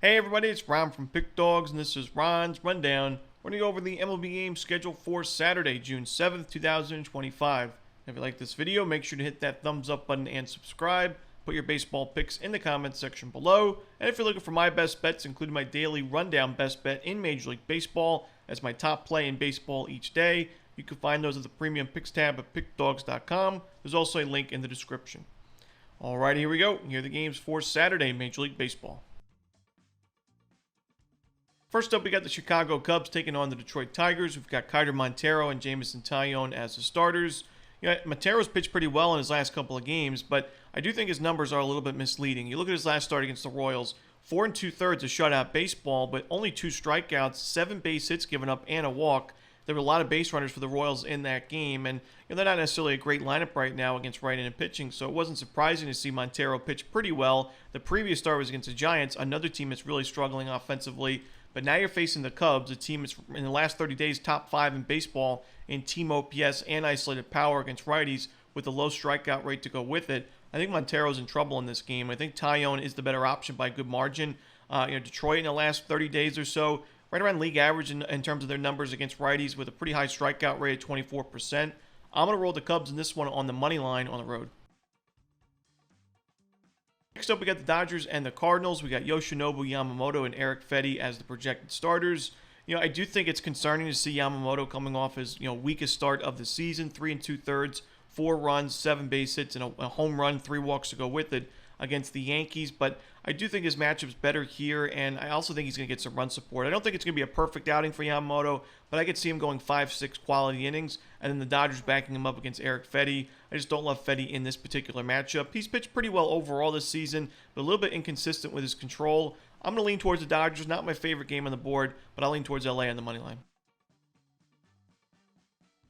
Hey everybody, it's Ron from Pick Dawgz, and this is Ron's Rundown. We're going to go over the MLB game scheduled for Saturday, June 7th, 2025. If you like this video, make sure to hit that thumbs up button and subscribe. Put your baseball picks in the comments section below. And if you're looking for my best bets, including my daily rundown best bet in Major League Baseball as my top play in baseball each day, you can find those at the premium picks tab at pickdawgz.com. There's also a link in the description. Alright, here we go. Here are the games for Saturday, Major League Baseball. First up, we got the Chicago Cubs taking on the Detroit Tigers. We've got Keider Montero and Jameson Taillon as the starters. Montero's pitched pretty well in his last couple of games, but I do think his numbers are a little bit misleading. You look at his last start against the Royals, 4 2/3 of shutout baseball, but only 2 strikeouts, 7 base hits given up, and a walk. There were a lot of base runners for the Royals in that game, and they're not necessarily a great lineup right now against right-handed pitching, so it wasn't surprising to see Montero pitch pretty well. The previous start was against the Giants, another team that's really struggling offensively. But now you're facing the Cubs, a team that's in the last 30 days top 5 in baseball in team OPS and isolated power against righties with a low strikeout rate to go with it. I think Montero's in trouble in this game. I think Taillon is the better option by a good margin. Detroit in the last 30 days or so, right around league average in terms of their numbers against righties with a pretty high strikeout rate of 24%. I'm going to roll the Cubs in this one on the money line on the road. Next up, we got the Dodgers and the Cardinals. We got Yoshinobu Yamamoto and Eric Fedde as the projected starters. I do think it's concerning to see Yamamoto coming off his weakest start of the season, 3 2/3, 4 runs, 7 base hits, and a home run, 3 walks to go with it against the Yankees. But I do think his matchup's better here, and I also think he's going to get some run support. I don't think it's going to be a perfect outing for Yamamoto, but I could see him going 5-6 quality innings, and then the Dodgers backing him up against Eric Fedde. I just don't love Fedde in this particular matchup. He's pitched pretty well overall this season, but a little bit inconsistent with his control. I'm going to lean towards the Dodgers. Not my favorite game on the board, but I'll lean towards LA on the money line.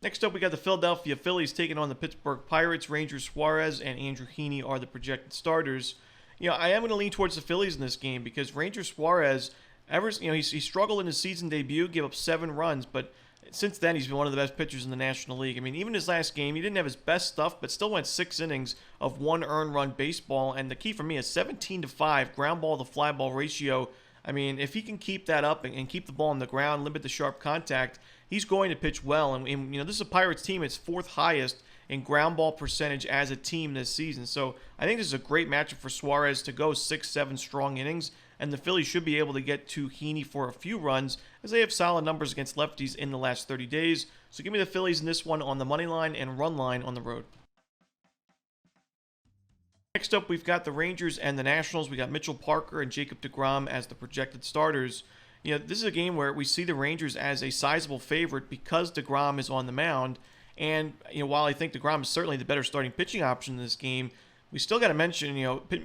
Next up, we got the Philadelphia Phillies taking on the Pittsburgh Pirates. Ranger Suarez and Andrew Heaney are the projected starters. I am going to lean towards the Phillies in this game because Ranger Suarez, he struggled in his season debut, gave up 7 runs, but since then he's been one of the best pitchers in the National League. I mean, even his last game, he didn't have his best stuff, but still went 6 innings of 1 earned run baseball, and the key for me is 17-5 ground ball to fly ball ratio. I mean, if he can keep that up and keep the ball on the ground, limit the sharp contact, he's going to pitch well. And this is a Pirates team. It's 4th highest in ground ball percentage as a team this season. So I think this is a great matchup for Suarez to go 6-7 strong innings. And the Phillies should be able to get to Heaney for a few runs as they have solid numbers against lefties in the last 30 days. So give me the Phillies in this one on the money line and run line on the road. Next up, we've got the Rangers and the Nationals. We got Mitchell Parker and Jacob deGrom as the projected starters. This is a game where we see the Rangers as a sizable favorite because deGrom is on the mound. And, while I think deGrom is certainly the better starting pitching option in this game, we still got to mention,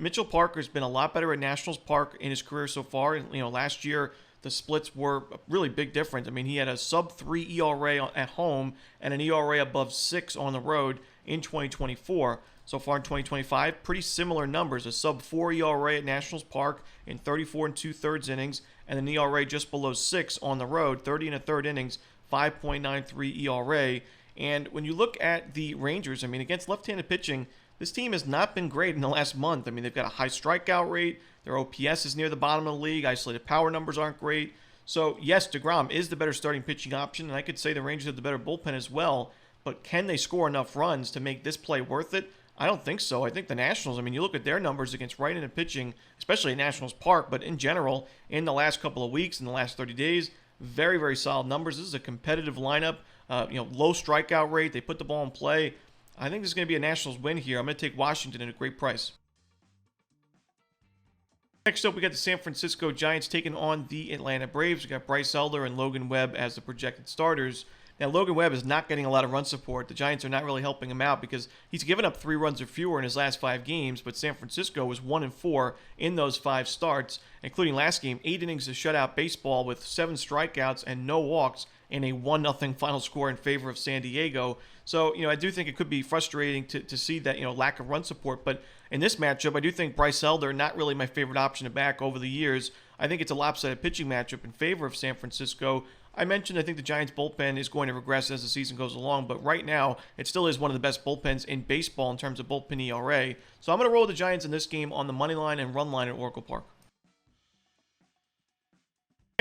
Mitchell Parker has been a lot better at Nationals Park in his career so far. Last year, the splits were a really big difference. I mean, he had a sub-3 ERA at home and an ERA above 6 on the road in 2024. So far in 2025, pretty similar numbers. A sub-4 ERA at Nationals Park in 34 2/3 innings, and an ERA just below 6 on the road, 30 1/3 innings, 5.93 ERA. And when you look at the Rangers, I mean, against left-handed pitching, this team has not been great in the last month. I mean, they've got a high strikeout rate. Their OPS is near the bottom of the league. Isolated power numbers aren't great. So, yes, deGrom is the better starting pitching option, and I could say the Rangers have the better bullpen as well. But can they score enough runs to make this play worth it? I don't think so. I think the Nationals, you look at their numbers against right-handed pitching, especially at Nationals Park, but in general, in the last couple of weeks, in the last 30 days, very, very solid numbers. This is a competitive lineup, low strikeout rate. They put the ball in play. I think this is going to be a Nationals win here. I'm going to take Washington at a great price. Next up, we got the San Francisco Giants taking on the Atlanta Braves. We got Bryce Elder and Logan Webb as the projected starters. Now, Logan Webb is not getting a lot of run support. The Giants are not really helping him out because he's given up 3 runs or fewer in his last 5 games, but San Francisco was 1-4 in those 5 starts, including last game, 8 innings of shutout baseball with 7 strikeouts and no walks and a 1-0 final score in favor of San Diego. So, I do think it could be frustrating to see that, lack of run support. But in this matchup, I do think Bryce Elder, not really my favorite option to back over the years. I think it's a lopsided pitching matchup in favor of San Francisco. I mentioned I think the Giants' bullpen is going to regress as the season goes along, but right now it still is one of the best bullpens in baseball in terms of bullpen ERA. So I'm going to roll the Giants in this game on the money line and run line at Oracle Park.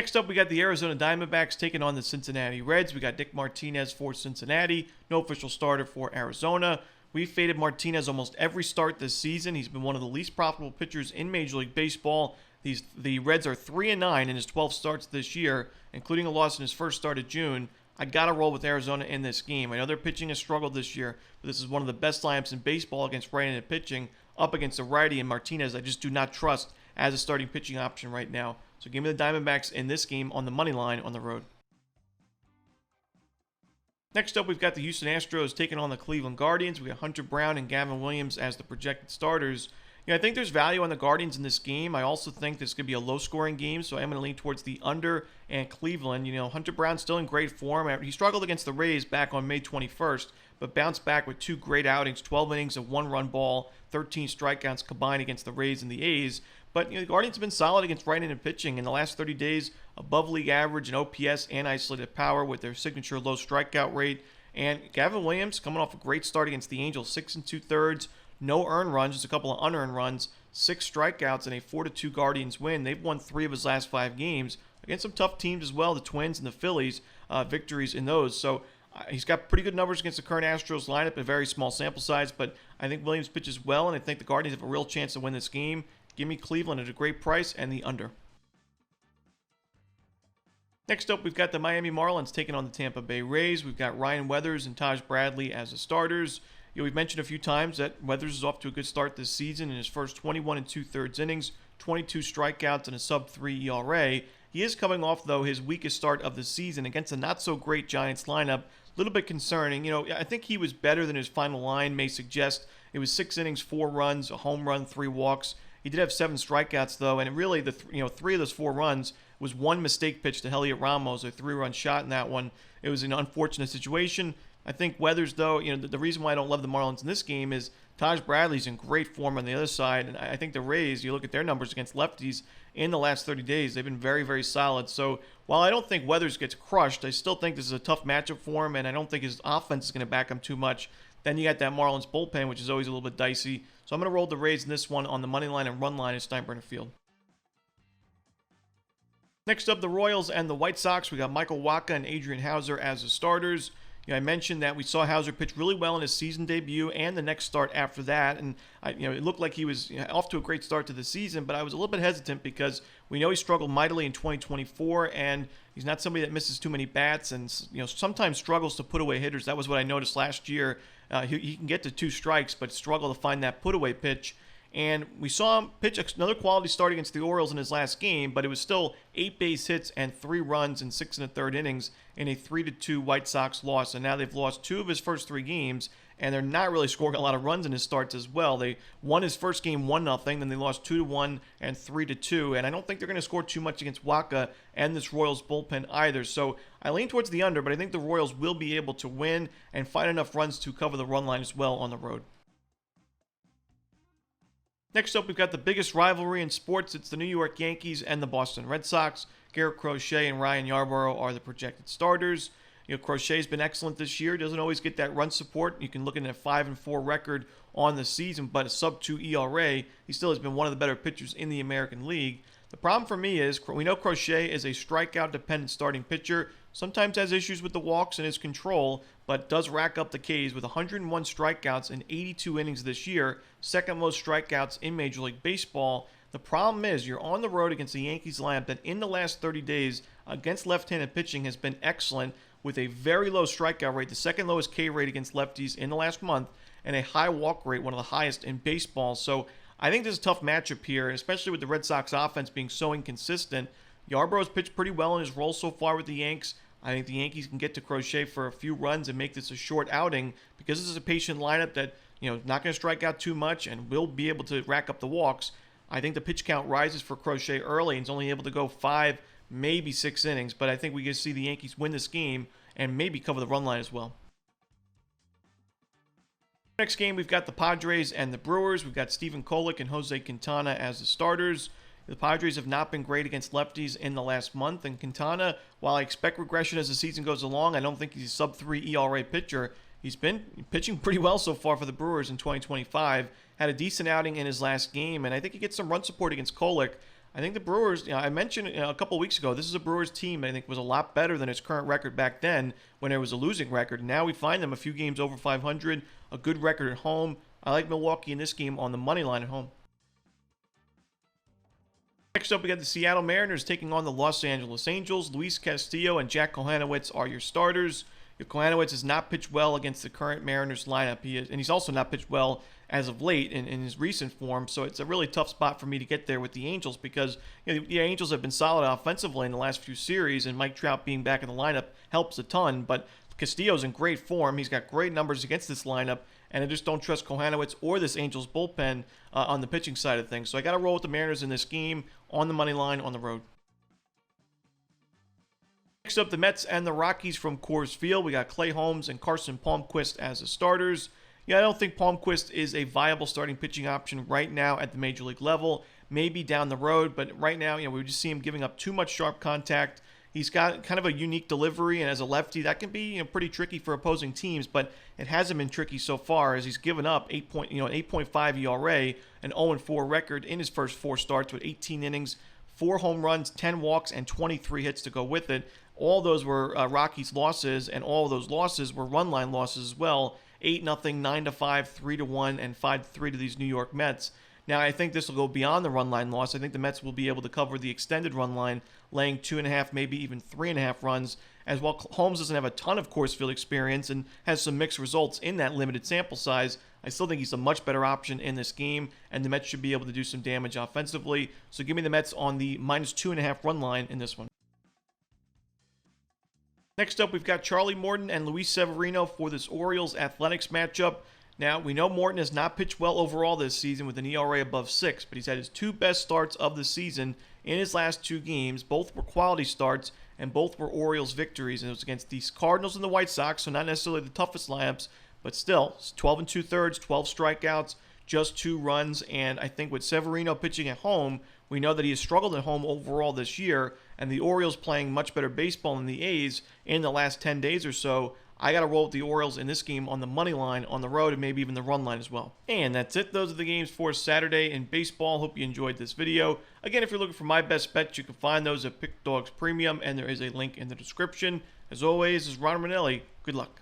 Next up, we got the Arizona Diamondbacks taking on the Cincinnati Reds. We got Nick Martinez for Cincinnati, no official starter for Arizona. We faded Martinez almost every start this season. He's been one of the least profitable pitchers in Major League Baseball. The Reds are 3-9 in his 12 starts this year, including a loss in his first start of June. I got to roll with Arizona in this game. I know their pitching has struggled this year, but this is one of the best lineups in baseball against right-handed pitching, up against a righty, and Martinez I just do not trust as a starting pitching option right now. So give me the Diamondbacks in this game on the money line on the road. Next up, we've got the Houston Astros taking on the Cleveland Guardians. We got Hunter Brown and Gavin Williams as the projected starters. I think there's value on the Guardians in this game. I also think this could be a low-scoring game, so I'm going to lean towards the under and Cleveland. Hunter Brown's still in great form. He struggled against the Rays back on May 21st, but bounced back with 2 great outings, 12 innings of 1-run ball, 13 strikeouts combined against the Rays and the A's. But the Guardians have been solid against right-handed pitching in the last 30 days, above league average in OPS and isolated power with their signature low strikeout rate. And Gavin Williams coming off a great start against the Angels, 6 2/3, no earned runs, just a couple of unearned runs, 6 strikeouts, and a 4-2 Guardians win. They've won 3 of his last 5 games against some tough teams as well, the Twins and the Phillies, victories in those. So he's got pretty good numbers against the current Astros lineup, a very small sample size, but I think Williams pitches well, and I think the Guardians have a real chance to win this game. Give me Cleveland at a great price and the under. Next up, we've got the Miami Marlins taking on the Tampa Bay Rays. We've got Ryan Weathers and Taj Bradley as the starters. We've mentioned a few times that Weathers is off to a good start this season in his first 21 2/3 innings, 22 strikeouts, and a sub-3 ERA. He is coming off, though, his weakest start of the season against a not-so-great Giants lineup. A little bit concerning. I think he was better than his final line may suggest. It was 6 innings, 4 runs, a home run, 3 walks. He did have 7 strikeouts, though, and really, 3 of those 4 runs was one mistake pitch to Heliot Ramos, a 3-run shot in that one. It was an unfortunate situation. I think Weathers, though, the reason why I don't love the Marlins in this game is Taj Bradley's in great form on the other side, and I think the Rays, you look at their numbers against lefties in the last 30 days, they've been very, very solid. So while I don't think Weathers gets crushed, I still think this is a tough matchup for him, and I don't think his offense is going to back him too much. Then you got that Marlins bullpen, which is always a little bit dicey. So I'm going to roll the Rays in this one on the money line and run line at Steinbrenner Field. Next up, the Royals and the White Sox. We got Michael Wacha and Adrian Hauser as the starters. I mentioned that we saw Hauser pitch really well in his season debut and the next start after that, and it looked like he was off to a great start to the season, but I was a little bit hesitant because we know he struggled mightily in 2024, and he's not somebody that misses too many bats and sometimes struggles to put away hitters. That was what I noticed last year. He can get to 2 strikes, but struggle to find that put away pitch. And we saw him pitch another quality start against the Orioles in his last game, but it was still 8 base hits and 3 runs in 6 1/3 innings in a 3-2 White Sox loss. And now they've lost 2 of his first 3 games, and they're not really scoring a lot of runs in his starts as well. They won his first game 1-0, then they lost 2-1 and 3-2. And I don't think they're going to score too much against Wacha and this Royals bullpen either. So I lean towards the under, but I think the Royals will be able to win and find enough runs to cover the run line as well on the road. Next up, we've got the biggest rivalry in sports. It's the New York Yankees and the Boston Red Sox. Garrett Crochet and Ryan Yarbrough are the projected starters. Crochet's been excellent this year. Doesn't always get that run support. You can look at a 5-4 record on the season, but a sub-2 ERA. He still has been one of the better pitchers in the American League. The problem for me is we know Crochet is a strikeout-dependent starting pitcher. Sometimes has issues with the walks and his control, but does rack up the Ks with 101 strikeouts in 82 innings this year, second most strikeouts in Major League Baseball. The problem is you're on the road against the Yankees lineup that in the last 30 days against left-handed pitching has been excellent with a very low strikeout rate, the second lowest K rate against lefties in the last month, and a high walk rate, one of the highest in baseball. So I think this is a tough matchup here, especially with the Red Sox offense being so inconsistent. Yarbrough's pitched pretty well in his role so far with the Yanks. I think the Yankees can get to Crochet for a few runs and make this a short outing because this is a patient lineup that, not going to strike out too much and will be able to rack up the walks. I think the pitch count rises for Crochet early and is only able to go 5, maybe 6 innings, but I think we can see the Yankees win this game and maybe cover the run line as well. Next game, we've got the Padres and the Brewers. We've got Stephen Kolek and Jose Quintana as the starters. The Padres have not been great against lefties in the last month, and Quintana, while I expect regression as the season goes along, I don't think he's a sub-3 ERA pitcher. He's been pitching pretty well so far for the Brewers in 2025. Had a decent outing in his last game, and I think he gets some run support against Kolek. I think the Brewers, I mentioned a couple weeks ago, this is a Brewers team I think was a lot better than its current record back then when it was a losing record. Now we find them a few games over 500, a good record at home. I like Milwaukee in this game on the money line at home. Next up, we got the Seattle Mariners taking on the Los Angeles Angels. Luis Castillo and Jack Kohanowitz are your starters. Kohanowitz has not pitched well against the current Mariners lineup. And he's also not pitched well as of late in his recent form. So it's a really tough spot for me to get there with the Angels because the Angels have been solid offensively in the last few series, and Mike Trout being back in the lineup helps a ton. But Castillo's in great form. He's got great numbers against this lineup, and I just don't trust Kohanowitz or this Angels bullpen on the pitching side of things. So I got to roll with the Mariners in this game on the money line on the road. Next up, the Mets and the Rockies from Coors Field. We got Clay Holmes and Carson Palmquist as the starters. I don't think Palmquist is a viable starting pitching option right now at the major league level. Maybe down the road, but right now, we just see him giving up too much sharp contact. He's got kind of a unique delivery, and as a lefty, that can be pretty tricky for opposing teams. But it hasn't been tricky so far, as he's given up 8.5 ERA, an 0-4 record in his first 4 starts with 18 innings, 4 home runs, 10 walks, and 23 hits to go with it. All those were Rockies losses, and all of those losses were run line losses as well. 8-0, 9-5, 3-1, and 5-3 to these New York Mets. Now, I think this will go beyond the run line loss. I think the Mets will be able to cover the extended run line, laying 2.5, maybe even 3.5 runs. As well, Holmes doesn't have a ton of Coors Field experience and has some mixed results in that limited sample size. I still think he's a much better option in this game, and the Mets should be able to do some damage offensively. So give me the Mets on the -2.5 run line in this one. Next up, we've got Charlie Morton and Luis Severino for this Orioles Athletics matchup. Now, we know Morton has not pitched well overall this season with an ERA above 6, but he's had his 2 best starts of the season in his last 2 games. Both were quality starts, and both were Orioles victories. And it was against the Cardinals and the White Sox, so not necessarily the toughest lineups, but still, 12 2/3, 12 strikeouts, just 2 runs. And I think with Severino pitching at home, we know that he has struggled at home overall this year, and the Orioles playing much better baseball than the A's in the last 10 days or so. I got to roll with the Orioles in this game on the money line, on the road, and maybe even the run line as well. And that's it. Those are the games for Saturday in baseball. Hope you enjoyed this video. Again, if you're looking for my best bets, you can find those at Pick Dawgz Premium, and there is a link in the description. As always, this is Romanelli. Good luck.